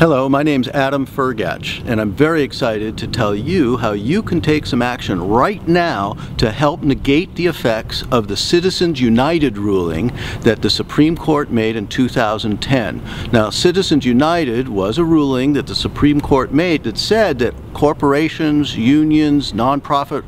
Hello, my name's Adam Furgatch, and I'm very excited to tell you how you can take some action right now to help negate the effects of the Citizens United ruling that the Supreme Court made in 2010. Now, Citizens United was a ruling that the Supreme Court made that said that corporations, unions, nonprofit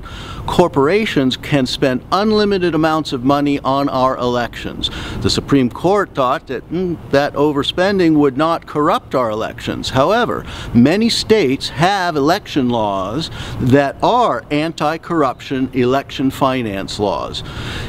corporations can spend unlimited amounts of money on our elections. The Supreme Court thought that that overspending would not corrupt our elections. However, many states have election laws that are anti-corruption election finance laws.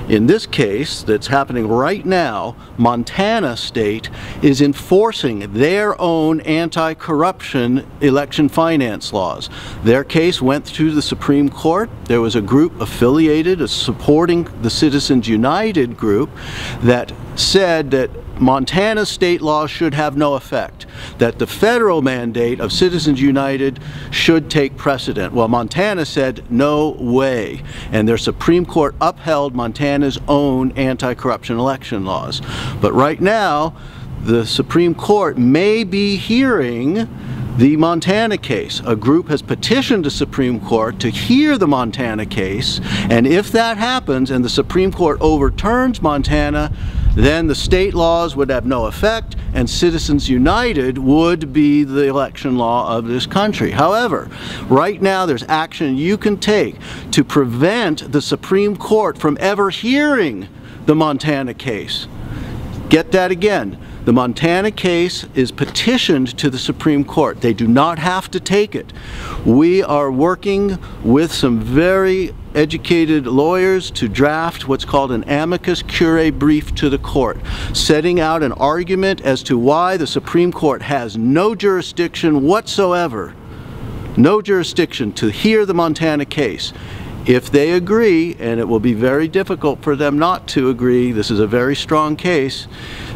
In this case that's happening right now, Montana State is enforcing their own anti-corruption election finance laws. Their case went through the Supreme Court. There was a group affiliated, supporting the Citizens United group, that said that Montana state law should have no effect, that the federal mandate of Citizens United should take precedent. Well, Montana said no way, and their Supreme Court upheld Montana's own anti-corruption election laws. But right now, the Supreme Court may be hearing the Montana case. A group has petitioned the Supreme Court to hear the Montana case, and if that happens and the Supreme Court overturns Montana, then the state laws would have no effect and Citizens United would be the election law of this country. However, right now there's action you can take to prevent the Supreme Court from ever hearing the Montana case. Get that again. The Montana case is petitioned to the Supreme Court. They do not have to take it. We are working with some very educated lawyers to draft what's called an amicus curiae brief to the court, setting out an argument as to why the Supreme Court has no jurisdiction whatsoever, no jurisdiction to hear the Montana case. If they agree, and it will be very difficult for them not to agree, this is a very strong case,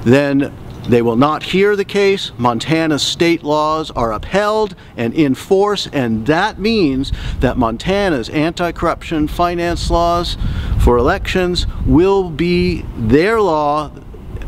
then they will not hear the case. Montana's state laws are upheld and in force, and that means that Montana's anti-corruption finance laws for elections will be their law.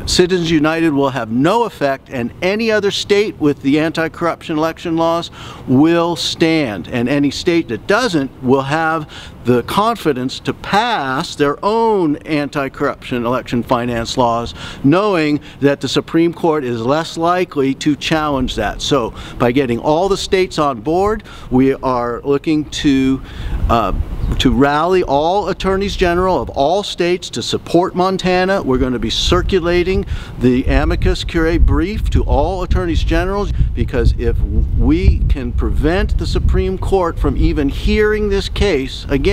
Citizens United will have no effect, and any other state with the anti-corruption election laws will stand, and any state that doesn't will have the confidence to pass their own anti-corruption election finance laws, knowing that the Supreme Court is less likely to challenge that. So by getting all the states on board, we are looking to rally all attorneys general of all states to support Montana. We're going to be circulating the amicus curiae brief to all attorneys generals, because if we can prevent the Supreme Court from even hearing this case, again,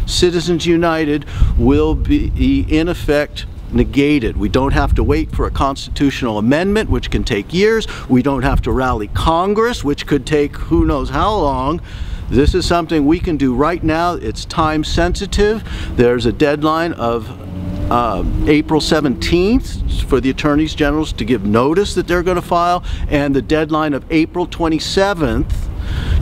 Citizens United will be in effect negated. We don't have to wait for a constitutional amendment, which can take years. We don't have to rally Congress, which could take who knows how long. This is something we can do right now. It's time sensitive. There's a deadline of April 17th for the attorneys generals to give notice that they're going to file, and the deadline of April 27th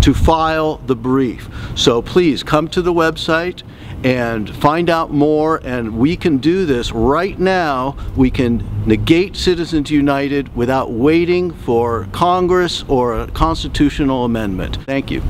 to file the brief. So please come to the website and find out more, and we can do this right now. We can negate Citizens United without waiting for Congress or a constitutional amendment. Thank you.